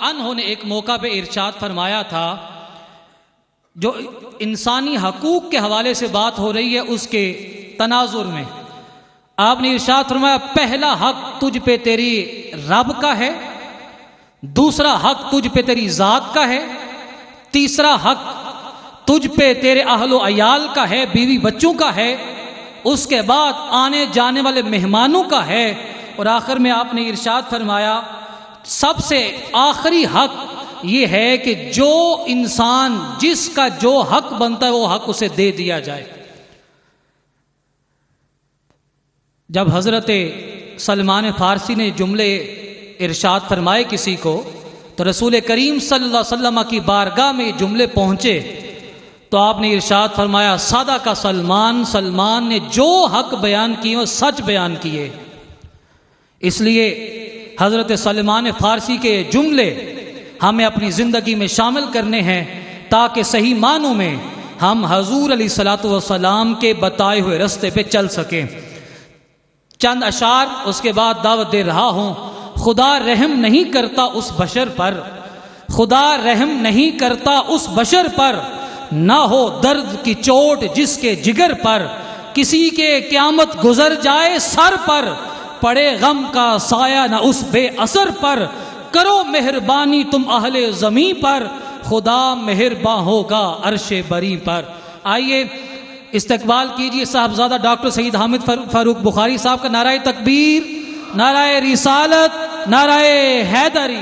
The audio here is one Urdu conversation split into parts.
عنہ نے ایک موقع پہ ارشاد فرمایا تھا، جو انسانی حقوق کے حوالے سے بات ہو رہی ہے اس کے تناظر میں آپ نے ارشاد فرمایا، پہلا حق تجھ پہ تیری رب کا ہے، دوسرا حق تجھ پہ تیری ذات کا ہے، تیسرا حق تجھ پہ تیرے اہل و عیال کا ہے، بیوی بچوں کا ہے، اس کے بعد آنے جانے والے مہمانوں کا ہے، اور آخر میں آپ نے ارشاد فرمایا سب سے آخری حق یہ ہے کہ جو انسان جس کا جو حق بنتا ہے وہ حق اسے دے دیا جائے۔ جب حضرت سلمان فارسی نے جملے ارشاد فرمائے کسی کو، تو رسول کریم صلی اللہ علیہ وسلم کی بارگاہ میں یہ جملے پہنچے تو آپ نے ارشاد فرمایا، صدق سلمان، سلمان نے جو حق بیان کیے وہ سچ بیان کیے۔ اس لیے حضرت سلمان فارسی کے جملے ہمیں اپنی زندگی میں شامل کرنے ہیں تاکہ صحیح معنوں میں ہم حضور علیہ الصلوۃ والسلام کے بتائے ہوئے راستے پہ چل سکیں۔ چند اشعار اس کے بعد دعوت دے رہا ہوں۔ خدا رحم نہیں کرتا اس بشر پر، خدا رحم نہیں کرتا اس بشر پر، نہ ہو درد کی چوٹ جس کے جگر پر، کسی کے قیامت گزر جائے سر پر، پڑے غم کا سایہ نہ اس بے اثر پر، کرو مہربانی تم اہل زمین پر، خدا مہرباں ہوگا عرش بری پر۔ آئیے استقبال کیجئے صاحبزادہ ڈاکٹر سید حامد فاروق بخاری صاحب کا۔ نعرہ تکبیر، نعرہ رسالت، نعرہ حیدری۔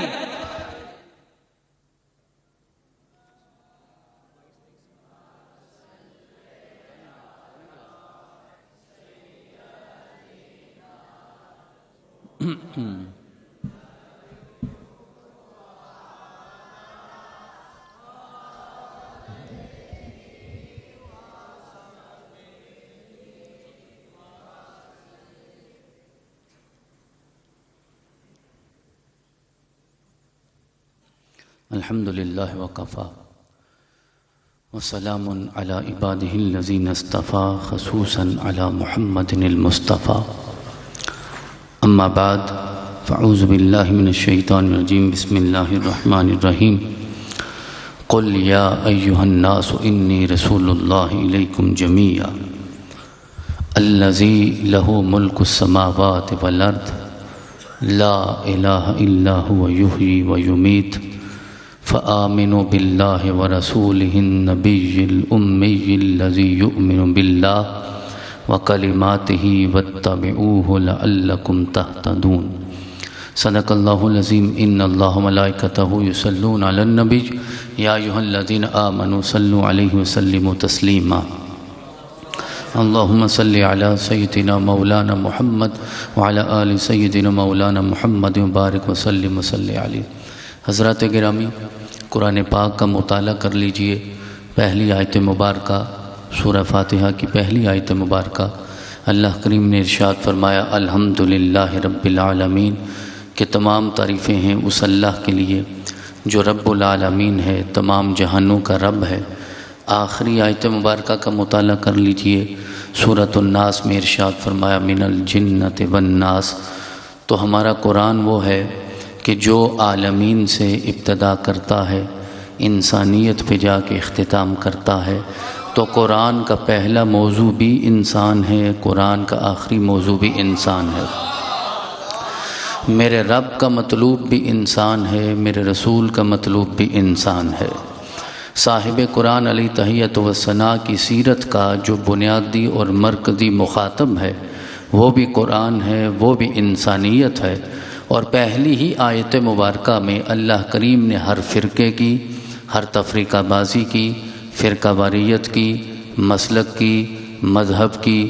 الحمد للہ وکفا وسلام علی عبادہ الذین اصطفیٰ خصوصا علی محمد المصطفیٰ۔ اما بعد فاعوذ باللہ من الشیطان الرجیم، بسم اللہ الرحمن الرحیم۔ قل یا ایہا الناس انی رسول اللہ الیکم جمیعا الذی لہ ملک السماوات والارض لا الہ الا هو یحیی ویمیت فآمنوا باللہ ورسولہ النبی الأمی الذی یؤمن باللہ وکلماتہ واتبعوہ لعلکم تہتدون۔ صدق اللہ العظیم۔ ان اللہ ملائکتہ یصلون علی النبی یا ایھا الذین آمنوا صلوا علیہ وسلموا تسلیما۔ اللہم صلی علی سیدنا مولانا محمد وعلی آل سیدنا مولانا محمد وبارک وسلم وصلی علیہ۔ حضرات گرامی، قرآن پاک کا مطالعہ کر لیجئے۔ پہلی آیت مبارکہ سورہ فاتحہ کی پہلی آیت مبارکہ، اللہ کریم نے ارشاد فرمایا، الحمدللہ رب العالمین، کہ تمام تعریفیں ہیں اس اللہ کے لیے جو رب العالمین ہے، تمام جہانوں کا رب ہے۔ آخری آیت مبارکہ کا مطالعہ کر لیجئے، سورۃ الناس میں ارشاد فرمایا، من الجنۃ والناس۔ تو ہمارا قرآن وہ ہے کہ جو عالمین سے ابتدا کرتا ہے، انسانیت پہ جا کے اختتام کرتا ہے۔ تو قرآن کا پہلا موضوع بھی انسان ہے، قرآن کا آخری موضوع بھی انسان ہے۔ میرے رب کا مطلوب بھی انسان ہے، میرے رسول کا مطلوب بھی انسان ہے۔ صاحب قرآن علیہ تحیۃ و ثناء کی سیرت کا جو بنیادی اور مرکزی مخاطب ہے وہ بھی قرآن ہے، وہ بھی انسانیت ہے۔ اور پہلی ہی آیت مبارکہ میں اللہ کریم نے ہر فرقے کی، ہر تفریقہ بازی کی، فرقہ واریت کی، مسلک کی، مذہب کی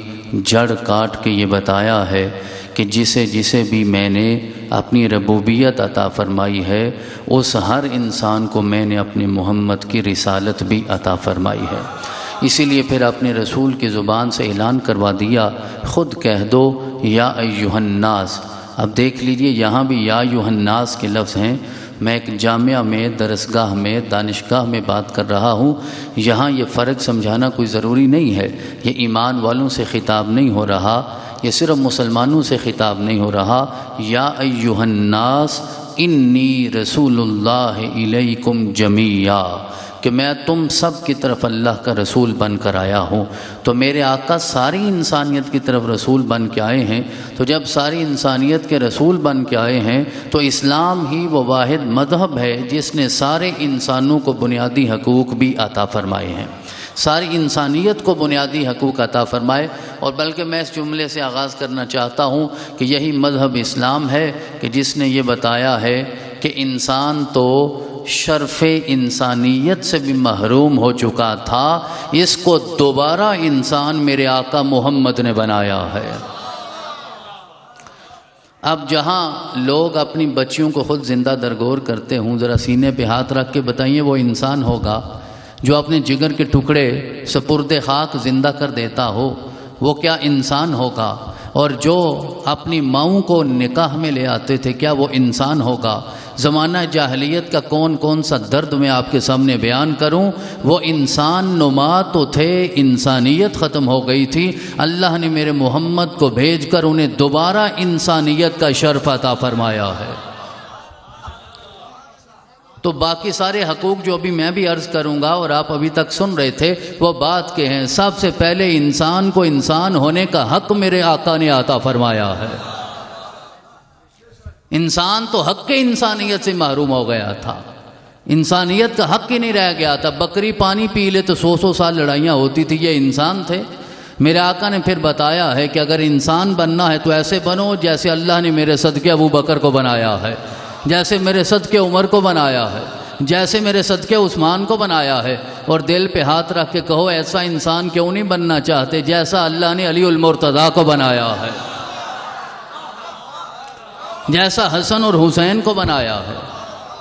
جڑ کاٹ کے یہ بتایا ہے کہ جسے جسے بھی میں نے اپنی ربوبیت عطا فرمائی ہے، اس ہر انسان کو میں نے اپنے محمد کی رسالت بھی عطا فرمائی ہے۔ اسی لیے پھر اپنے رسول کی زبان سے اعلان کروا دیا، خود کہہ دو یا ایھا الناس۔ اب دیکھ لیجئے یہاں بھی یا ایھا الناس کے لفظ ہیں۔ میں ایک جامعہ میں، درسگاہ میں، دانشگاہ میں بات کر رہا ہوں، یہاں یہ فرق سمجھانا کوئی ضروری نہیں ہے۔ یہ ایمان والوں سے خطاب نہیں ہو رہا، یہ صرف مسلمانوں سے خطاب نہیں ہو رہا۔ یا ایھا الناس، انی رسول اللہ الیکم جمیعا، کہ میں تم سب کی طرف اللہ کا رسول بن کر آیا ہوں۔ تو میرے آقا ساری انسانیت کی طرف رسول بن کے آئے ہیں، تو جب ساری انسانیت کے رسول بن کے آئے ہیں تو اسلام ہی وہ واحد مذہب ہے جس نے سارے انسانوں کو بنیادی حقوق بھی عطا فرمائے ہیں، ساری انسانیت کو بنیادی حقوق عطا فرمائے۔ اور بلکہ میں اس جملے سے آغاز کرنا چاہتا ہوں کہ یہی مذہب اسلام ہے کہ جس نے یہ بتایا ہے کہ انسان تو شرف انسانیت سے بھی محروم ہو چکا تھا، اس کو دوبارہ انسان میرے آقا محمد نے بنایا ہے۔ اب جہاں لوگ اپنی بچیوں کو خود زندہ درگور کرتے ہوں، ذرا سینے پہ ہاتھ رکھ کے بتائیے وہ انسان ہوگا جو اپنے جگر کے ٹکڑے سپرد خاک زندہ کر دیتا ہو؟ وہ کیا انسان ہوگا؟ اور جو اپنی ماؤں کو نکاح میں لے آتے تھے، کیا وہ انسان ہوگا؟ زمانہ جاہلیت کا کون کون سا درد میں آپ کے سامنے بیان کروں، وہ انسان نما تو تھے، انسانیت ختم ہو گئی تھی، اللہ نے میرے محمد کو بھیج کر انہیں دوبارہ انسانیت کا شرف عطا فرمایا ہے۔ تو باقی سارے حقوق جو ابھی میں بھی عرض کروں گا اور آپ ابھی تک سن رہے تھے وہ بات کے ہیں۔ سب سے پہلے انسان کو انسان ہونے کا حق میرے آقا نے عطا فرمایا ہے۔ انسان تو حق انسانیت سے محروم ہو گیا تھا، انسانیت کا حق ہی نہیں رہ گیا تھا۔ بکری پانی پی لے تو 100 سال لڑائیاں ہوتی تھی، یہ انسان تھے؟ میرے آقا نے پھر بتایا ہے کہ اگر انسان بننا ہے تو ایسے بنو جیسے اللہ نے میرے صدقے ابو بکر کو بنایا ہے، جیسے میرے صدقے عمر کو بنایا ہے، جیسے میرے صدقے عثمان کو بنایا ہے۔ اور دل پہ ہاتھ رکھ کے کہو ایسا انسان کیوں نہیں بننا چاہتے جیسا اللہ نے علی المرتضیٰ کو بنایا ہے، جیسا حسن اور حسین کو بنایا ہے۔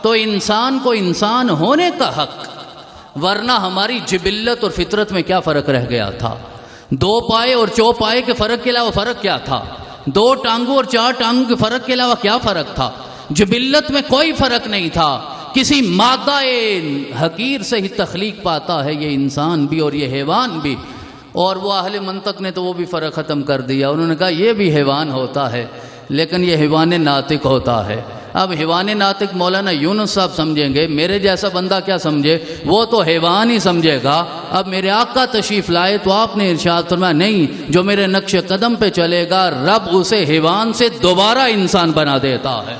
تو انسان کو انسان ہونے کا حق، ورنہ ہماری جبلت اور فطرت میں کیا فرق رہ گیا تھا؟ 2 پائے اور چوپائے کے فرق کے علاوہ فرق کیا تھا؟ 2 ٹانگوں اور 4 ٹانگوں کے فرق کے علاوہ کیا فرق تھا؟ جبلت میں کوئی فرق نہیں تھا۔ کسی مادہ حقیر سے ہی تخلیق پاتا ہے یہ انسان بھی اور یہ حیوان بھی۔ اور وہ اہل منطق نے تو وہ بھی فرق ختم کر دیا، انہوں نے کہا یہ بھی حیوان ہوتا ہے لیکن یہ حیوان ناطق ہوتا ہے۔ اب حیوان ناطق مولانا یونس صاحب سمجھیں گے، میرے جیسا بندہ کیا سمجھے؟ وہ تو حیوان ہی سمجھے گا۔ اب میرے آقا تشریف لائے تو آپ نے ارشاد فرمایا نہیں، جو میرے نقش قدم پہ چلے گا رب اسے حیوان سے دوبارہ انسان بنا دیتا ہے۔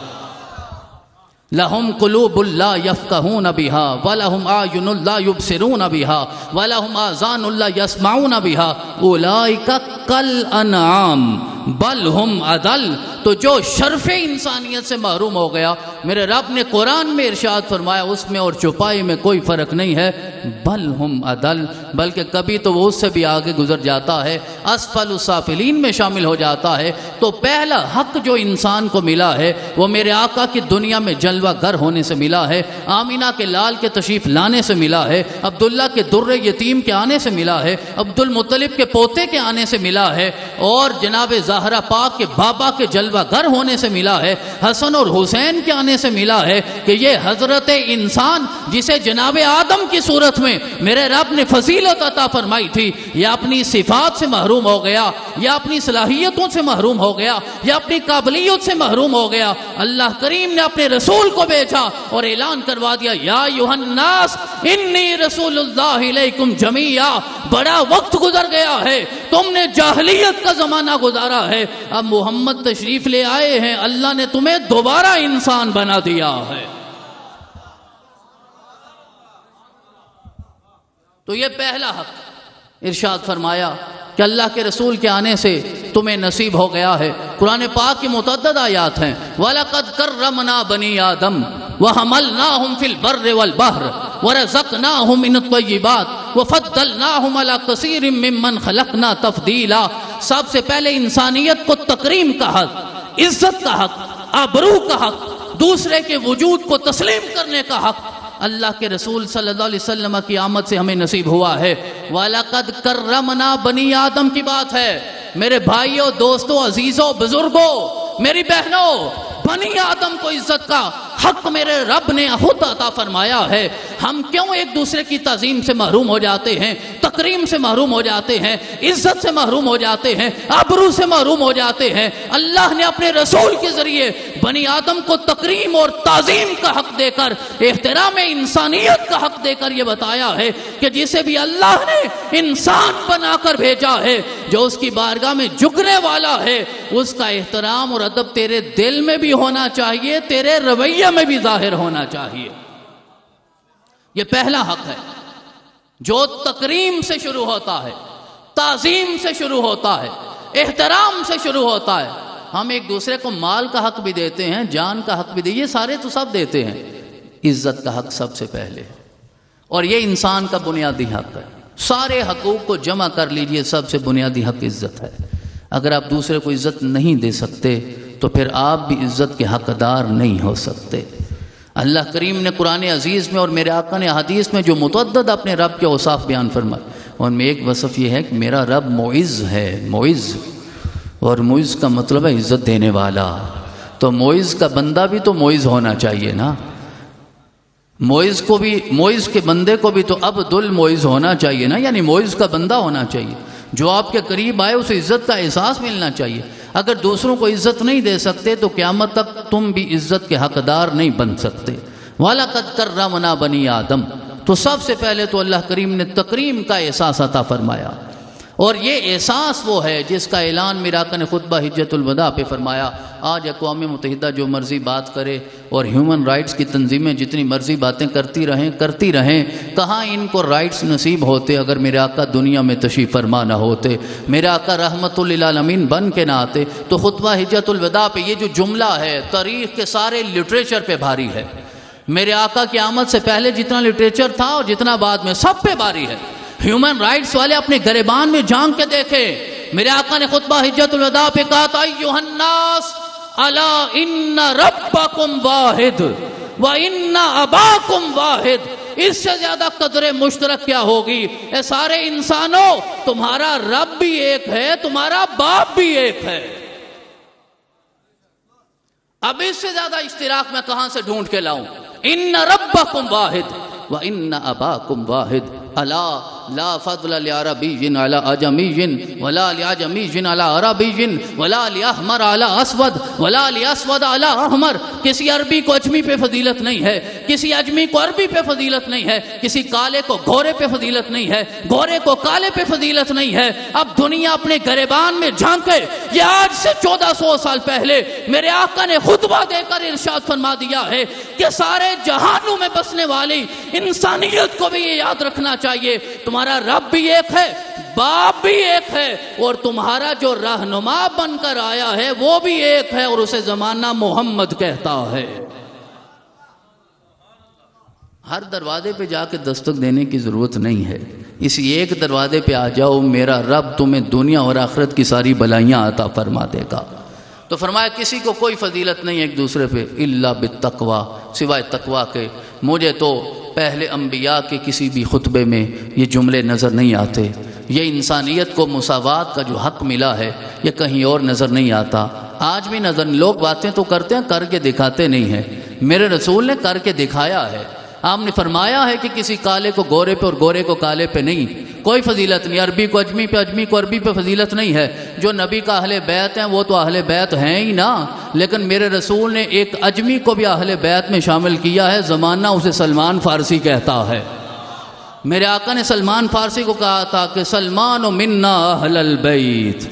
لَهُمْ قُلُوبٌ لَا يَفْقَهُونَ بِهَا وَلَهُمْ أَعْيُنٌ لَا يُبْصِرُونَ بِهَا وَلَهُمْ آذَانٌ لَا يَسْمَعُونَ بِهَا أُولَئِكَ كَالْأَنْعَامِ بل ہم اضل۔ تو جو شرف انسانیت سے محروم ہو گیا، میرے رب نے قرآن میں ارشاد فرمایا اس میں اور چوپائی میں کوئی فرق نہیں ہے، بل ہم اضل، بلکہ کبھی تو وہ اس سے بھی آگے گزر جاتا ہے، اسفل السافلین میں شامل ہو جاتا ہے۔ تو پہلا حق جو انسان کو ملا ہے وہ میرے آقا کی دنیا میں جلوہ گر ہونے سے ملا ہے، آمینہ کے لال کے تشریف لانے سے ملا ہے، عبداللہ کے در یتیم کے آنے سے ملا ہے، عبد المطلب کے پوتے کے آنے سے ملا ہے، اور جناب زہرا پاک کے بابا کے جلوہ گر ہونے سے ملا ہے، حسن اور حسین کے آنے سے ملا ہے کہ یہ حضرت انسان جسے جناب آدم کی صورت میں میرے رب نے فضیلت عطا فرمائی تھی، یہ اپنی صفات سے محروم ہو گیا، یا اپنی صلاحیتوں سے محروم ہو گیا، یا اپنی قابلیت سے محروم ہو گیا۔ اللہ کریم نے اپنے رسول کو بھیجا اور اعلان کروا دیا، یا ایھا الناس انی رسول اللہ الیکم جمیعا۔ بڑا وقت گزر گیا ہے، تم نے جاہلیت کا زمانہ گزارا ہے، اب محمد تشریف لے آئے ہیں، اللہ نے تمہیں دوبارہ انسان بنا دیا ہے۔ تو یہ پہلا حق ارشاد فرمایا کہ اللہ کے رسول کے آنے سے تمہیں نصیب ہو گیا ہے۔ قرآن پاک کی متعدد آیات ہیں، وَلَقَدْ كَرَّمْنَا بَنِي آدَمَ وَحَمَلْنَاهُمْ فِي الْبَرِّ وَالْبَحْرِ وَرَزَقْنَاهُمْ مِنَ الطَّيِّبَاتِ وَفَضَّلْنَاهُمْ عَلَىٰ كَثِيرٍ مِّمَّنْ خَلَقْنَا تَفْضِيلًا۔ سب سے پہلے انسانیت کو تکریم کا حق، عزت کا حق، آبرو کا حق، دوسرے کے وجود کو تسلیم کرنے کا حق اللہ کے رسول صلی اللہ علیہ وسلم کی آمد سے ہمیں نصیب ہوا ہے۔ وَلَقَدْ كَرَّمْنَا بَنِي آدَم کی بات ہے، میرے بھائیوں، دوستوں، عزیزوں، بزرگوں، میری بہنوں، بنی آدم کو عزت کا حق میرے رب نے خود عطا فرمایا ہے۔ ہم کیوں ایک دوسرے کی تعظیم سے محروم ہو جاتے ہیں، تکریم سے محروم ہو جاتے ہیں، عزت سے محروم ہو جاتے ہیں، آبرو سے محروم ہو جاتے ہیں؟ اللہ نے اپنے رسول کے ذریعے بنی آدم کو تکریم اور تعظیم کا حق دے کر، احترام انسانیت کا حق دے کر یہ بتایا ہے کہ جسے بھی اللہ نے انسان بنا کر بھیجا ہے، جو اس کی بارگاہ میں جھکنے والا ہے، اس کا احترام اور ادب تیرے دل میں بھی ہونا چاہیے، تیرے رویے میں بھی ظاہر ہونا چاہیے۔ یہ پہلا حق ہے جو تکریم سے شروع ہوتا ہے، تعظیم سے شروع ہوتا ہے، احترام سے شروع ہوتا ہے۔ ہم ایک دوسرے کو مال کا حق بھی دیتے ہیں، جان کا حق بھی دیتے ہیں، یہ سارے تو سب دیتے ہیں، عزت کا حق سب سے پہلے، اور یہ انسان کا بنیادی حق ہے۔ سارے حقوق کو جمع کر لیجئے، سب سے بنیادی حق عزت ہے۔ اگر آپ دوسرے کو عزت نہیں دے سکتے تو پھر آپ بھی عزت کے حقدار نہیں ہو سکتے۔ اللہ کریم نے قرآن عزیز میں اور میرے آقا نے حدیث میں جو متعدد اپنے رب کے اوصاف بیان فرمائے، ان میں ایک وصف یہ ہے کہ میرا رب معز ہے، معز، اور معز کا مطلب ہے عزت دینے والا۔ تو معز کا بندہ بھی تو معز ہونا چاہیے نا، معز کو بھی، معز کے بندے کو بھی تو عبد المعز ہونا چاہیے نا، یعنی معز کا بندہ ہونا چاہیے۔ جو آپ کے قریب آئے اسے عزت کا احساس ملنا چاہیے۔ اگر دوسروں کو عزت نہیں دے سکتے تو قیامت تک تم بھی عزت کے حقدار نہیں بن سکتے۔ وَلَقَدْ كَرَّمْنَا بَنِي آدم، تو سب سے پہلے تو اللہ کریم نے تکریم کا احساس عطا فرمایا، اور یہ احساس وہ ہے جس کا اعلان میرے آقا نے خطبہ حجت الوداع پہ فرمایا۔ آج اقوام متحدہ جو مرضی بات کرے اور ہیومن رائٹس کی تنظیمیں جتنی مرضی باتیں کرتی رہیں، کہاں ان کو رائٹس نصیب ہوتے اگر میرے آقا دنیا میں تشریف فرما نہ ہوتے، میرے آقا رحمت للعالمین بن کے نہ آتے۔ تو خطبہ حجت الوداع پہ یہ جو جملہ ہے تاریخ کے سارے لٹریچر پہ بھاری ہے۔ میرے آقا کی آمد سے پہلے جتنا لٹریچر تھا اور جتنا بعد میں، سب پہ بھاری ہے۔ ہیومن رائٹس والے اپنے گریبان میں جھانک کے دیکھیں۔ میرے آقا نے خطبہ حجت الوداع پہ کہا تھا ایھا الناس الا ان ربکم واحد وان اباکم واحد۔ اس سے زیادہ قدر مشترک کیا ہوگی؟ اے سارے انسانوں، تمہارا رب بھی ایک ہے، تمہارا باپ بھی ایک ہے۔ اب اس سے زیادہ اشتراک میں کہاں سے ڈھونڈ کے لاؤں؟ ان ربکم واحد وان اباکم واحد الا لا فضل لعربی علی اعجمی ولا لعجمی علی عربی ولا لاحمر علی اسود ولا لاسود علی احمر۔ کسی عربی کو اجمی پہ فضیلت نہیں ہے، کسی اجمی کو عربی پہ فضیلت نہیں ہے، کسی کالے کو گھورے پہ فضیلت نہیں ہے، گھورے کو کالے پہ فضیلت نہیں ہے۔ اب دنیا اپنے گریبان میں جھانکے۔ یہ آج سے 1400 سال پہلے میرے آقا نے خطبہ دے کر ارشاد فرما دیا ہے کہ سارے جہانوں میں بسنے والی انسانیت کو بھی یہ یاد رکھنا چاہیے، تمہارا رب بھی ایک ہے، باپ بھی ایک ہے، اور تمہارا جو رہنما بن کر آیا ہے وہ بھی ایک ہے، اور اسے زمانہ محمد کہتا ہے۔ ہر دروازے پہ جا کے دستک دینے کی ضرورت نہیں ہے، اسی ایک دروازے پہ آ جاؤ، میرا رب تمہیں دنیا اور آخرت کی ساری بلائیاں عطا فرما دے گا۔ تو فرمایا کسی کو کوئی فضیلت نہیں ایک دوسرے پہ الا بالتقوی، سوائے تقوی کے۔ مجھے تو پہلے انبیاء کے کسی بھی خطبے میں یہ جملے نظر نہیں آتے۔ یہ انسانیت کو مساوات کا جو حق ملا ہے یہ کہیں اور نظر نہیں آتا، آج بھی نظر۔ لوگ باتیں تو کرتے ہیں، کر کے دکھاتے نہیں ہیں۔ میرے رسول نے کر کے دکھایا ہے۔ آپ نے فرمایا ہے کہ کسی کالے کو گورے پہ اور گورے کو کالے پہ نہیں، کوئی فضیلت نہیں۔ عربی کو اجمی پہ، اجمی کو عربی پہ فضیلت نہیں ہے۔ جو نبی کا اہل بیت ہیں وہ تو اہل بیت ہیں ہی نا، لیکن میرے رسول نے ایک اجمی کو بھی اہل بیت میں شامل کیا ہے، زمانہ اسے سلمان فارسی کہتا ہے۔ میرے آقا نے سلمان فارسی کو کہا تھا کہ سلمان منا اہل البیت،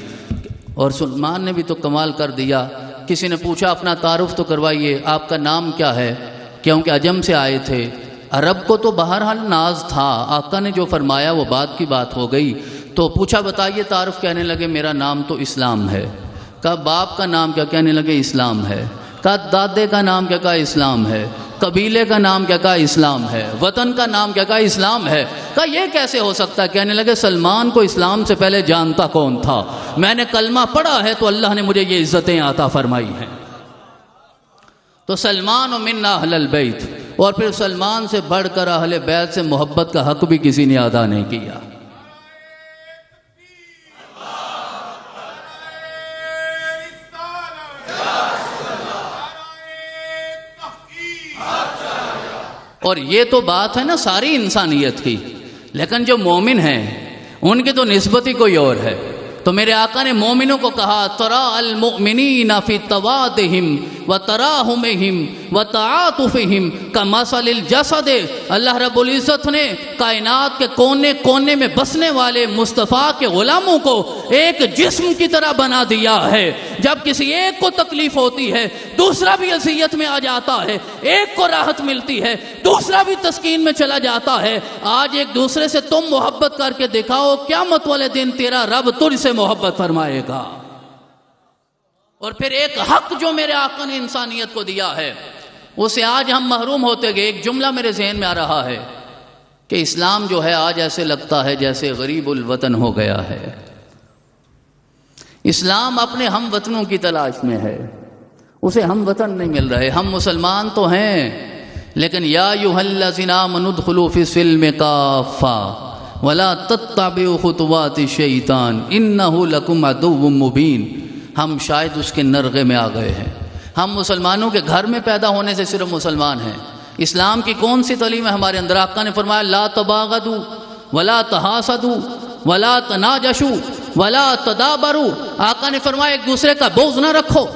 اور سلمان نے بھی تو کمال کر دیا۔ کسی نے پوچھا اپنا تعارف تو کروائیے، آپ کا نام کیا ہے؟ کیونکہ عجم سے آئے تھے، عرب کو تو بہرحال ناز تھا، آقا نے جو فرمایا وہ بات کی بات ہو گئی۔ تو پوچھا بتائیے تعارف، کہنے لگے میرا نام تو اسلام ہے۔ کہا باپ کا نام کیا؟ کہنے لگے اسلام ہے۔ کہا دادے کا نام کیا؟ کہا اسلام ہے۔ قبیلے کا نام کیا؟ کہا اسلام ہے۔ وطن کا نام کیا؟ کہا اسلام ہے۔ کہا یہ کیسے ہو سکتا ہے؟ کہنے لگے سلمان کو اسلام سے پہلے جانتا کون تھا؟ میں نے کلمہ پڑھا ہے تو اللہ نے مجھے یہ عزتیں عطا فرمائی ہیں۔ تو سلمان منا اہل البیت، اور پھر سلمان سے بڑھ کر اہل بیت سے محبت کا حق بھی کسی نے ادا نہیں کیا۔ اور یہ تو بات ہے نا ساری انسانیت کی، لیکن جو مومن ہیں ان کی تو نسبت ہی کوئی اور ہے۔ تو میرے آقا نے مومنوں کو کہا ترا المؤمنین فی توادہم وتراحمہم وتعاطفہم کمثل الجسد۔ اللہ رب العزت نے کائنات کے کونے کونے میں بسنے والے مصطفیٰ کے غلاموں کو ایک جسم کی طرح بنا دیا ہے۔ جب کسی ایک کو تکلیف ہوتی ہے دوسرا بھی اذیت میں آ جاتا ہے، ایک کو راحت ملتی ہے دوسرا بھی تسکین میں چلا جاتا ہے۔ آج ایک دوسرے سے تم محبت کر کے دکھاؤ، قیامت والے دن تیرا رب تجھ سے محبت فرمائے گا۔ اور پھر ایک حق جو میرے آقا نے انسانیت کو دیا ہے اسے آج ہم محروم ہوتے گئے۔ ایک جملہ میرے ذہن میں آ رہا ہے کہ اسلام جو ہے آج ایسے لگتا ہے جیسے غریب الوطن ہو گیا ہے۔ اسلام اپنے ہم وطنوں کی تلاش میں ہے، اسے ہم وطن نہیں مل رہے۔ ہم مسلمان تو ہیں لیکن یا ایھا الذین آمنوا ادخلوا فی السلم کافہ ولا تتبعوا خطوات الشیطان انہ لکم عدو مبین۔ ہم شاید اس کے نرغے میں آ گئے ہیں۔ ہم مسلمانوں کے گھر میں پیدا ہونے سے صرف مسلمان ہیں۔ اسلام کی کون سی تعلیم ہے ہمارے اندر؟ آقا نے فرمایا لا تباغضوا ولا تحاسدوا ولا تناجشوا ولا تدابروا۔ آقا نے فرمایا ایک دوسرے کا بغض نہ رکھو،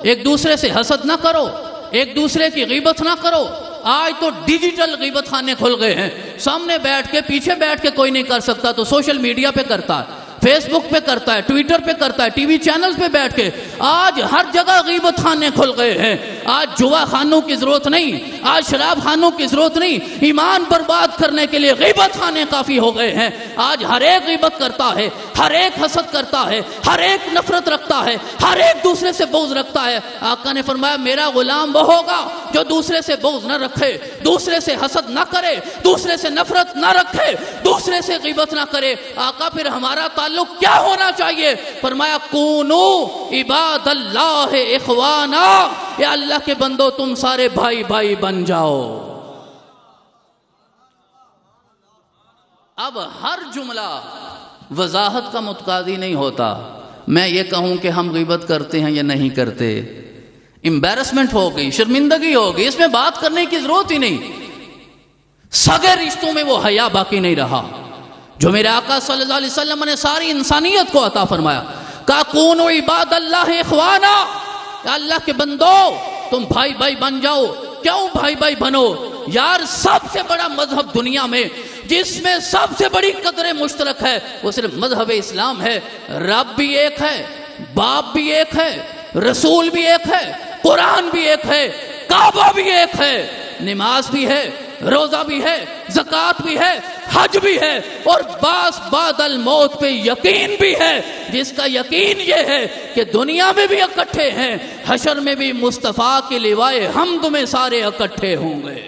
ایک دوسرے سے حسد نہ کرو، ایک دوسرے کی غیبت نہ کرو۔ آج تو ڈیجیٹل غیبت خانے کھل گئے ہیں، سامنے بیٹھ کے پیچھے بیٹھ کے کوئی نہیں کر سکتا تو سوشل میڈیا پہ کرتا ہے، فیس بک پہ کرتا ہے، ٹویٹر پہ کرتا ہے، ٹی وی چینلز پہ بیٹھ کے۔ آج ہر جگہ غیبت خانے کھل گئے ہیں۔ آج جوا خانوں کی ضرورت نہیں، آج شراب خانوں کی ضرورت نہیں، ایمان برباد کرنے کے لیے غیبت خانے کافی ہو گئے ہیں۔ آج ہر ایک غیبت کرتا ہے، ہر ایک حسد کرتا ہے، ہر ایک نفرت رکھتا ہے، ہر ایک دوسرے سے بغض رکھتا ہے۔ آقا نے فرمایا میرا غلام وہ ہوگا جو دوسرے سے بغض نہ رکھے، دوسرے سے حسد نہ کرے، دوسرے سے نفرت نہ رکھے، دوسرے سے غیبت نہ کرے۔ آقا پھر ہمارا تعلق کیا ہونا چاہیے؟ فرمایا کونو عباد اللہ اخوانا، یا اللہ کے بندو تم سارے بھائی بھائی بن جاؤ۔ اب ہر جملہ وضاحت کا متقاضی نہیں ہوتا۔ میں یہ کہوں کہ ہم غیبت کرتے ہیں یا نہیں کرتے، امبیرسمنٹ ہو گئی، شرمندگی ہو گئی، اس میں بات کرنے کی ضرورت ہی نہیں۔ سگے رشتوں میں وہ حیا باقی نہیں رہا جو میرے آقا صلی اللہ علیہ وسلم نے ساری انسانیت کو عطا فرمایا۔ کہ کونوا عباد اللہ اخوانا، یا اللہ کے بندو تم بھائی بھائی بن جاؤ۔ کیوں بھائی بھائی بنو؟ یار سب سے بڑا مذہب دنیا میں جس میں سب سے بڑی قدر مشترک ہے وہ صرف مذہب اسلام ہے۔ رب بھی ایک ہے، باپ بھی ایک ہے، رسول بھی ایک ہے، قرآن بھی ایک ہے، کعبہ بھی ایک ہے، نماز بھی ہے، روزہ بھی ہے، زکوٰۃ بھی ہے، حج بھی ہے، اور باس بعد الموت پہ یقین بھی ہے، جس کا یقین یہ ہے کہ دنیا میں بھی اکٹھے ہیں، حشر میں بھی مصطفیٰ کی لوائے حمد میں سارے اکٹھے ہوں گے۔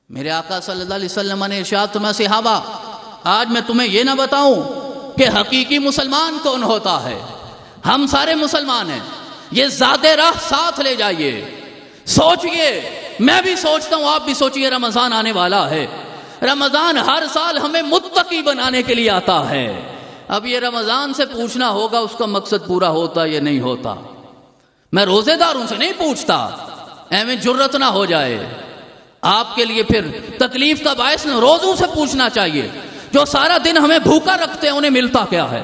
میرے آقا صلی اللہ علیہ وسلم نے ارشاد فرمایا صحابہ آج میں تمہیں یہ نہ بتاؤں کہ حقیقی مسلمان کون ہوتا ہے، ہم سارے مسلمان ہیں، یہ زادے راہ ساتھ لے جائیے، سوچئے، میں بھی سوچتا ہوں آپ بھی سوچئے، رمضان آنے والا ہے، رمضان ہر سال ہمیں متقی بنانے کے لیے آتا ہے۔ اب یہ رمضان سے پوچھنا ہوگا اس کا مقصد پورا ہوتا یا نہیں ہوتا، میں روزے داروں سے نہیں پوچھتا، ایویں جرت نہ ہو جائے آپ کے لیے پھر تکلیف کا باعث نہ، روزوں سے پوچھنا چاہیے جو سارا دن ہمیں بھوکا رکھتے ہیں انہیں ملتا کیا ہے،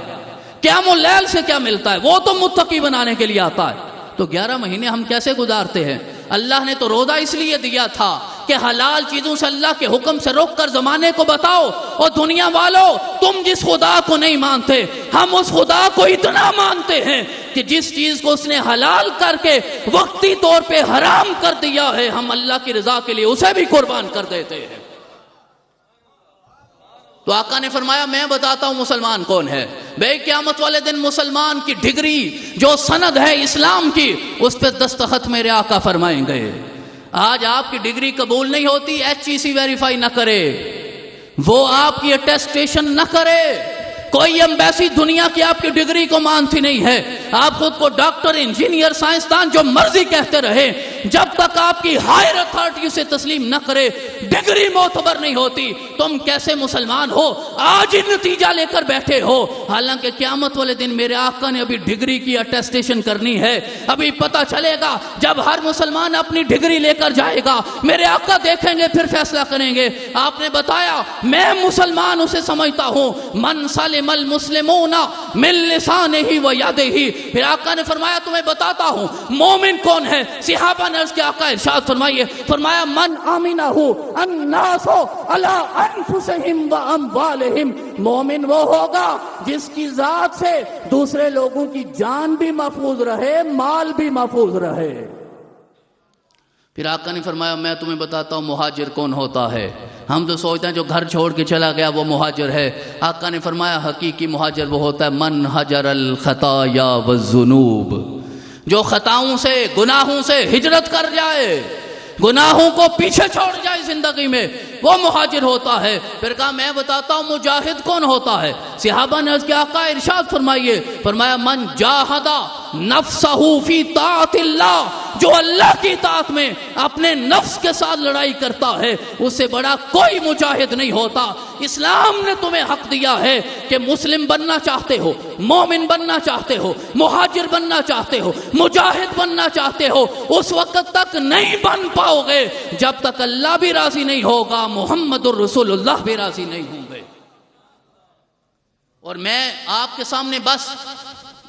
قیام اللیل سے کیا ملتا ہے، وہ تو متقی بنانے کے لیے آتا ہے۔ تو 11 مہینے ہم کیسے گزارتے ہیں؟ اللہ نے تو روزہ اس لیے دیا تھا کہ حلال چیزوں سے اللہ کے حکم سے روک کر زمانے کو بتاؤ، اور دنیا والوں تم جس خدا کو نہیں مانتے ہم اس خدا کو اتنا مانتے ہیں کہ جس چیز کو اس نے حلال کر کے وقتی طور پہ حرام کر دیا ہے ہم اللہ کی رضا کے لیے اسے بھی قربان کر دیتے ہیں۔ تو آقا نے فرمایا میں بتاتا ہوں مسلمان کون ہے۔ بے قیامت والے دن مسلمان کی ڈگری جو سند ہے اسلام کی اس پہ دستخط میرے آقا فرمائیں گے۔ آج آپ کی ڈگری قبول نہیں ہوتی، HEC ویریفائی نہ کرے، وہ آپ کی اٹیسٹیشن نہ کرے، کوئی ایمبیسی دنیا کی آپ کی ڈگری کو مانتی نہیں ہے. آپ خود کو ڈاکٹر، انجینئر، سائنسدان جو مرضی کہتے رہے، جب تک آپ کی ہائر اتھارٹی سے تسلیم نہ کرے ڈگری معتبر نہیں ہوتی. تم کیسے مسلمان ہو؟ آج ہی نتیجہ لے کر بیٹھے ہو، حالانکہ قیامت والے دن میرے آقا نے ابھی ڈگری کی اٹیسٹیشن کرنی ہے. ابھی پتہ چلے گا جب ہر مسلمان اپنی ڈگری لے کر جائے گا، میرے آقا دیکھیں گے، پھر فیصلہ کریں گے. آپ نے بتایا میں مسلمان اسے سمجھتا ہوں من سلم المسلمون من لسانہ و یدہ. پھر آقا نے فرمایا تمہیں بتاتا ہوں مومن کون ہے. صحابہ نے عرض کیا آقا ارشاد فرمائیے. فرمایا من امنہ الناس علی انفسہم و اموالہم. مومن وہ ہوگا جس کی ذات سے دوسرے لوگوں کی جان بھی محفوظ رہے، مال بھی محفوظ رہے. پھر آقا نے فرمایا میں تمہیں بتاتا ہوں مہاجر کون ہوتا ہے. ہم تو سوچتے ہیں جو گھر چھوڑ کے چلا گیا وہ مہاجر ہے. آقا نے فرمایا حقیقی مہاجر وہ ہوتا ہے من حجر الخطایا والذنوب، جو خطاؤں سے، گناہوں سے ہجرت کر جائے، گناہوں کو پیچھے چھوڑ جائے زندگی میں، وہ مہاجر ہوتا ہے. پھر کہا میں بتاتا ہوں مجاہد کون ہوتا ہے. صحابہ نے عرض کیا آقا ارشاد فرمائیے. فرمایا من جاہد نفسہ فی طاعت اللہ، جو اللہ کی اطاعت میں اپنے نفس کے ساتھ لڑائی کرتا ہے، اس سے بڑا کوئی مجاہد نہیں ہوتا. اسلام نے تمہیں حق دیا ہے کہ مسلم بننا چاہتے ہو، مومن بننا چاہتے ہو، مہاجر بننا چاہتے ہو، مجاہد بننا چاہتے ہو، اس وقت تک نہیں بن پاؤ گے جب تک اللہ بھی راضی نہیں ہوگا، محمد الرسول اللہ بھی راضی نہیں ہوں گے. اور میں آپ کے سامنے بس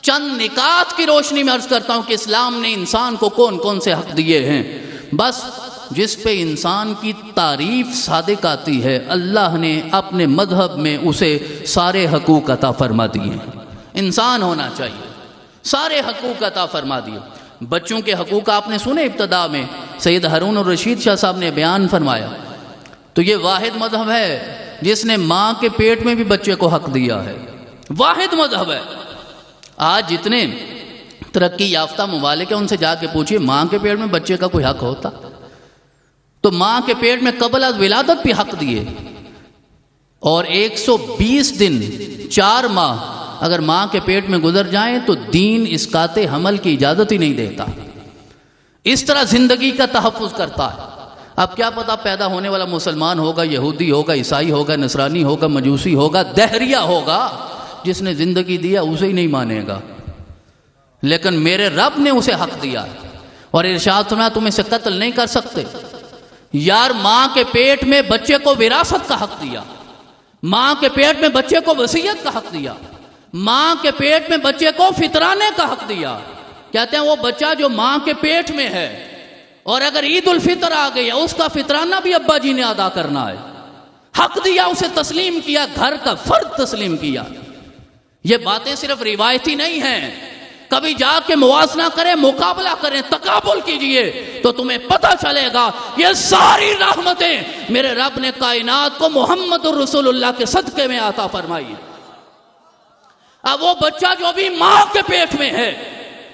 چند نکات کی روشنی میں عرض کرتا ہوں کہ اسلام نے انسان کو کون کون سے حق دیے ہیں. بس جس پہ انسان کی تعریف صادق آتی ہے، اللہ نے اپنے مذہب میں اسے سارے حقوق عطا فرما دیے ہیں. انسان ہونا چاہیے، سارے حقوق عطا فرما دیے. بچوں کے حقوق آپ نے سنے ابتدا میں سید ہارون الرشید شاہ صاحب نے بیان فرمایا. تو یہ واحد مذہب ہے جس نے ماں کے پیٹ میں بھی بچے کو حق دیا ہے. واحد مذہب ہے. آج جتنے ترقی یافتہ ممالک ہیں ان سے جا کے پوچھئے ماں کے پیٹ میں بچے کا کوئی حق ہوتا؟ تو ماں کے پیٹ میں قبل از ولادت بھی حق دیے. اور 120 دن 4 ماہ اگر ماں کے پیٹ میں گزر جائیں تو دین اسقاط حمل کی اجازت ہی نہیں دیتا. اس طرح زندگی کا تحفظ کرتا ہے. اب کیا پتہ پیدا ہونے والا مسلمان ہوگا، یہودی ہوگا، عیسائی ہوگا، نصرانی ہوگا، مجوسی ہوگا، دہریہ ہوگا. جس نے زندگی دیا اسے ہی نہیں مانے گا، لیکن میرے رب نے اسے حق دیا. اور ارشاد فرمایا تم اسے قتل نہیں کر سکتے. یار ماں کے پیٹ میں بچے کو وراثت کا حق دیا، ماں کے پیٹ میں بچے کو وصیت کا حق دیا، ماں کے پیٹ میں بچے کو فطرانے کا حق دیا. کہتے ہیں وہ بچہ جو ماں کے پیٹ میں ہے اور اگر عید الفطر آ گئی اس کا فطرانہ بھی ابا جی نے ادا کرنا ہے. حق دیا، اسے تسلیم کیا، گھر کا فرد تسلیم کیا. یہ باتیں صرف روایتی نہیں ہیں. کبھی جا کے موازنہ کریں، مقابلہ کریں، تقابل کیجئے تو تمہیں پتہ چلے گا یہ ساری رحمتیں میرے رب نے کائنات کو محمد الرسول اللہ کے صدقے میں عطا فرمائی. اب وہ بچہ جو بھی ماں کے پیٹ میں ہے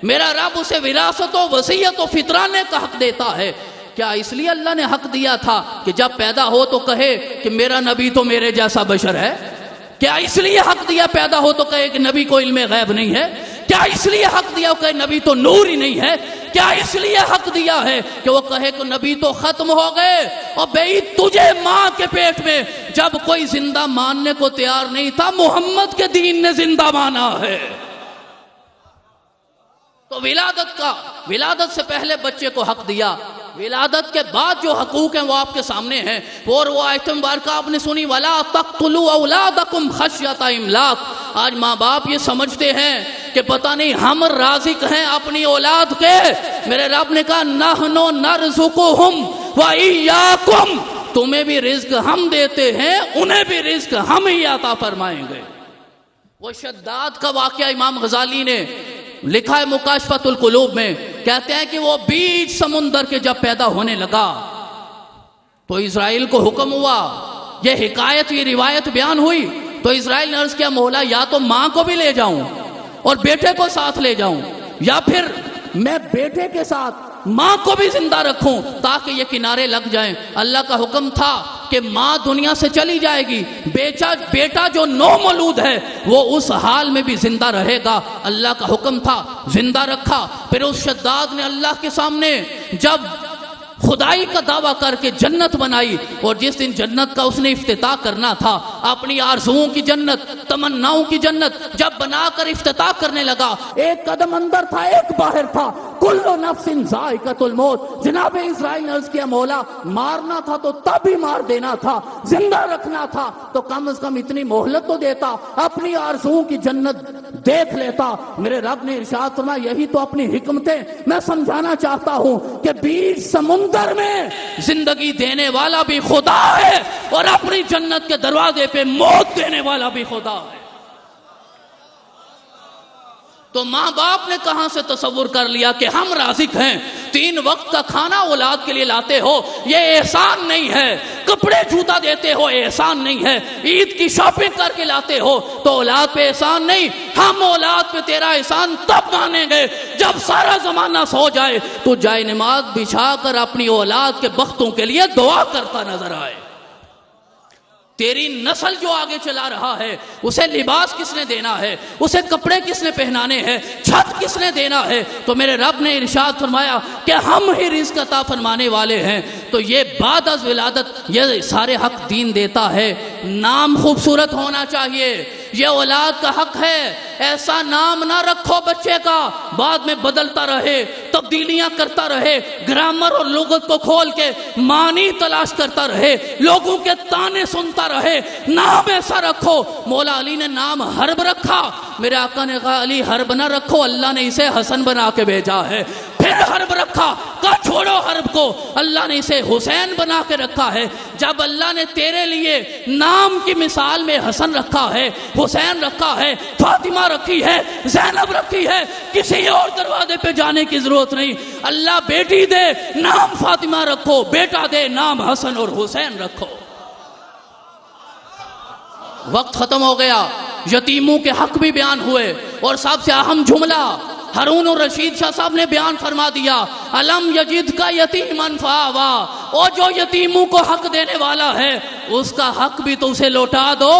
میرا رب اسے وراثت و وصیت و فطرانے کا حق دیتا ہے. کیا اس لیے اللہ نے حق دیا تھا کہ جب پیدا ہو تو کہے کہ میرا نبی تو میرے جیسا بشر ہے؟ کیا اس لیے حق دیا پیدا ہو تو کہے کہ نبی کو علم غیب نہیں ہے؟ کیا اس لیے حق دیا کہ نبی تو نور ہی نہیں ہے؟ کیا اس لیے حق دیا ہے کہ وہ کہے کہ نبی تو ختم ہو گئے؟ اور بھئی تجھے ماں کے پیٹ میں جب کوئی زندہ ماننے کو تیار نہیں تھا، محمد کے دین نے زندہ مانا ہے. تو ولادت سے پہلے بچے کو حق دیا. ولادت کے بعد جو حقوق ہیں وہ آپ کے سامنے ہیں. اور وہ آیت مبارکہ آپ نے سنی وَلَا تَقْتُلُوا أَوْلَادَكُمْ خَشْيَةَ إِمْلَاقٍ. آج ماں باپ یہ سمجھتے ہیں کہ پتہ نہیں ہم رازق ہیں اپنی اولاد کے. میرے رب نے کہا نَحْنُ نَرْزُقُهُمْ وَإِيَّاكُمْ. تمہیں بھی رزق ہم دیتے ہیں، انہیں بھی رزق ہم ہی عطا فرمائیں گے. وہ شداد کا واقعہ امام غزالی نے لکھا ہے مکاشفۃ القلوب میں. کہتے ہیں کہ وہ بیچ سمندر کے جب پیدا ہونے لگا تو اسرائیل کو حکم ہوا، یہ حکایت، یہ روایت بیان ہوئی تو اسرائیل نے عرض کیا مولا یا تو ماں کو بھی لے جاؤں اور بیٹے کو ساتھ لے جاؤں، یا پھر میں بیٹے کے ساتھ ماں کو بھی زندہ رکھوں تاکہ یہ کنارے لگ جائیں. اللہ کا حکم تھا کہ ماں دنیا سے چلی جائے گی، بیٹا جو نو مولود ہے وہ اس حال میں بھی زندہ رہے گا، اللہ کا حکم تھا، زندہ رکھا۔ پھر اس شداد نے اللہ کے سامنے جب خدائی کا دعویٰ کر کے جنت بنائی، اور جس دن جنت کا اس نے افتتاح کرنا تھا، اپنی آرزوؤں کی جنت، تمناؤں کی جنت جب بنا کر افتتاح کرنے لگا، ایک قدم اندر تھا ایک باہر تھا، کل نفس ذائقۃ الموت۔ جناب اسرائیل نے عرض کیا مولا مارنا تھا تو تب ہی مار دینا تھا، زندہ رکھنا تھا تو کم از کم اتنی مہلت تو دیتا، اپنی آرزوؤں کی جنت دیکھ لیتا۔ میرے رب نے ارشاد فرمایا یہی تو اپنی حکمتیں میں سمجھانا چاہتا ہوں کہ بیچ سمندر میں زندگی دینے والا بھی خدا ہے اور اپنی جنت کے دروازے پہ موت دینے والا بھی خدا ہے۔ تو ماں باپ نے کہاں سے تصور کر لیا کہ ہم رازق ہیں، 3 وقت کا کھانا اولاد کے لیے لاتے ہو یہ احسان نہیں ہے، کپڑے جوتا دیتے ہو احسان نہیں ہے، عید کی شاپنگ کر کے لاتے ہو تو اولاد پہ احسان نہیں، ہم اولاد پہ تیرا احسان تب مانیں گے جب سارا زمانہ سو جائے تو جائے نماز بچھا کر اپنی اولاد کے بختوں کے لیے دعا کرتا نظر آئے۔ تیری نسل جو آگے چلا رہا ہے اسے لباس کس نے دینا ہے، اسے کپڑے کس نے پہنانے ہیں، چھت کس نے دینا ہے؟ تو میرے رب نے ارشاد فرمایا کہ ہم ہی رزق عطا فرمانے والے ہیں۔ تو یہ بعد از ولادت یہ سارے حق دین دیتا ہے۔ نام خوبصورت ہونا چاہیے، یہ اولاد کا حق ہے۔ ایسا نام نہ رکھو بچے کا بعد میں بدلتا رہے، تبدیلیاں کرتا رہے، گرامر اور لغت کو کھول کے معنی تلاش کرتا رہے، لوگوں کے تانے سنتا رہے۔ نام ایسا رکھو، مولا علی نے نام حرب رکھا، میرے آقا نے کہا علی حرب نہ رکھو، اللہ نے اسے حسن بنا کے بھیجا ہے۔ پھر حرب رکھا، کہا چھوڑو حرب کو، اللہ نے اسے حسین بنا کے رکھا ہے۔ جب اللہ نے تیرے لیے نام کی مثال میں حسن رکھا ہے، حسین رکھا ہے، فاطمہ رکھی ہے، زینب رکھی ہے، کسی اور دروازے پہ جانے کی ضرورت نہیں۔ اللہ بیٹی دے نام فاطمہ رکھو، بیٹا دے نام حسن اور حسین رکھو۔ وقت ختم ہو گیا، یتیموں کے حق بھی بیان ہوئے، اور سب سے اہم جملہ ہارون الرشید شاہ صاحب نے بیان فرما دیا، الم یجد کا یتیما فآوا، اور جو یتیموں کو حق دینے والا ہے اس کا حق بھی تو اسے لوٹا دو،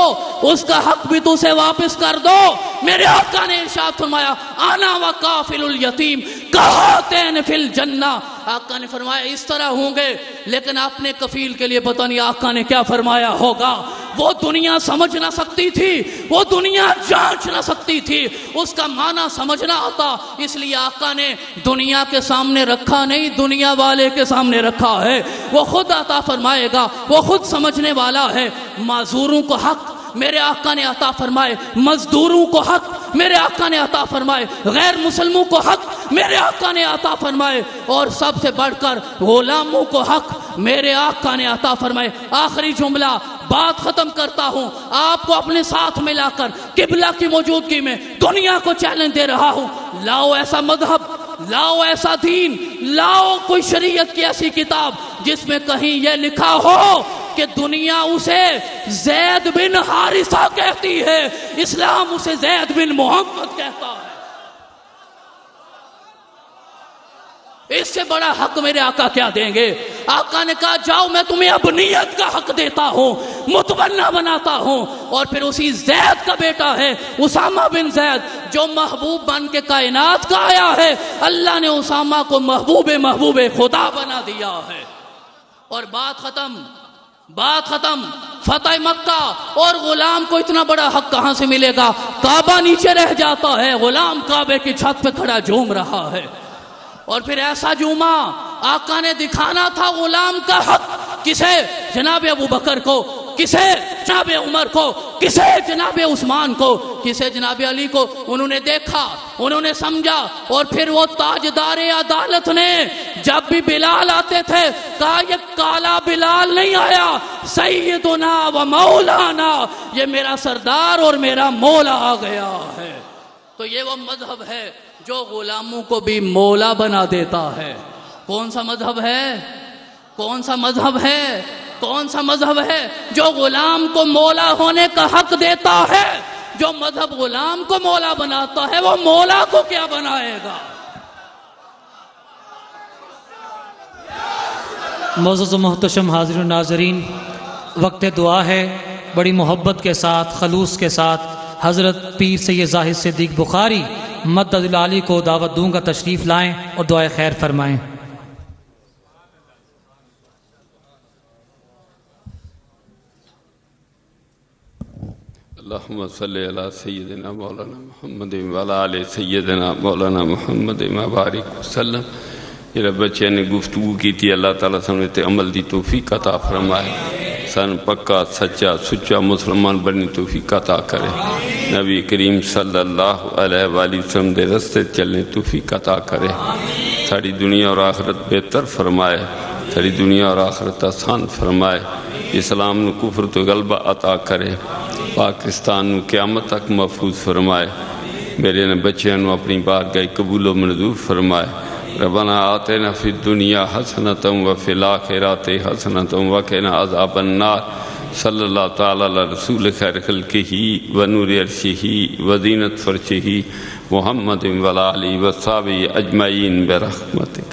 اس کا حق بھی تو اسے واپس کر دو۔ میرے آقا نے ارشاد فرمایا انا وکافل الیتیم کہاتین فی الجنہ، آقا نے فرمایا اس طرح ہوں گے، لیکن اپنے کفیل کے لیے پتہ نہیں آقا نے کیا فرمایا ہوگا۔ وہ دنیا سمجھ نہ سکتی تھی، وہ دنیا جانچ نہ سکتی تھی، اس کا معنی سمجھنا آتا، اس لیے آقا نے دنیا کے سامنے رکھا نہیں، دنیا والے کے سامنے رکھا ہے۔ وہ خود عطا فرمائے گا، وہ خود سمجھنے والا ہے۔ معذوروں کو حق میرے آقا نے عطا فرمائے، مزدوروں کو حق میرے آقا نے عطا فرمائے، غیر مسلموں کو حق میرے آقا نے عطا فرمائے، اور سب سے بڑھ کر غلاموں کو حق میرے آقا نے عطا فرمائے۔ آخری جملہ بات ختم کرتا ہوں، آپ کو اپنے ساتھ ملا کر قبلہ کی موجودگی میں دنیا کو چیلنج دے رہا ہوں، لاؤ ایسا مذہب، لاؤ ایسا دین، لاؤ کوئی شریعت کی ایسی کتاب جس میں کہیں یہ لکھا ہو کہ دنیا اسے زید بن حارثہ کہتی ہے، اسلام اسے زید بن محمد کہتا ہے۔ اس سے بڑا حق میرے آقا کیا دیں گے؟ آقا نے کہا جاؤ میں تمہیں ابنیت کا حق دیتا ہوں، متبنہ بناتا ہوں، اور پھر اسی زید کا بیٹا ہے اسامہ بن زید جو محبوب بن کے کائنات کا آیا ہے، اللہ نے اسامہ کو محبوب خدا بنا دیا ہے۔ اور بات ختم، فتح مکہ، اور غلام کو اتنا بڑا حق کہاں سے ملے گا؟ کعبہ نیچے رہ جاتا ہے، غلام کعبے کی چھت پہ کھڑا جھوم رہا ہے۔ اور پھر ایسا جوما آقا نے دکھانا تھا غلام کا حق، کسے؟ جناب ابو بکر کو، کسے؟ جناب عمر کو، کسے؟ جناب عثمان کو، کسے؟ جناب علی کو۔ انہوں نے دیکھا، انہوں نے سمجھا، اور پھر وہ تاجدار عدالت نے جب بھی بلال آتے تھے کہا یہ کالا بلال نہیں آیا، سیدنا و مولانا، یہ میرا سردار اور میرا مولا آ گیا ہے۔ تو یہ وہ مذہب ہے جو غلاموں کو بھی مولا بنا دیتا ہے۔ کون سا مذہب ہے؟ کون سا مذہب ہے؟ کون سا مذہب ہے جو غلام کو مولا ہونے کا حق دیتا ہے؟ جو مذہب غلام کو مولا بناتا ہے وہ مولا کو کیا بنائے گا؟ معزز و محتشم حاضرین و ناظرین، وقت دعا ہے، بڑی محبت کے ساتھ خلوص کے ساتھ حضرت پیر سید زاہد صدیق بخاری مدد العالی کو دعوت دوں گا، تشریف لائیں اور دعائے خیر فرمائیں۔ اللہم صلی علی سیدنا مولانا محمد وعلی آل سیدنا مولانا محمد مبارک وسلم۔ میرے بچے نے گفتگو کی تھی، اللہ تعالیٰ سمجھتے عمل دی توفیق عطا فرمائے، سن پکا سچا سچا مسلمان بنی توفیق عطا کرے، نبی کریم صلی اللہ علیہ وآلہ وسلم دے رستے چلنے توفیق عطا کرے، ساری دنیا اور آخرت بہتر فرمائے، ساری دنیا اور آخرت آسان فرمائے، اسلام نو کفر تو غلبہ عطا کرے، پاکستان نو قیامت تک محفوظ فرمائے، میرے نے بچیاں نو اپنی بارگاہ قبول و منظور فرمائے۔ ربنا آتنا فی الدنیا حسنۃ وفی الآخرۃ حسنۃ وقنا عذاب النار۔ صلی اللہ تعالی علی رسول خیر خلقہ و نور عرشہ و زینت فرشہ محمد وعلی آلہ وصحبہ اجمعین برحمتہ۔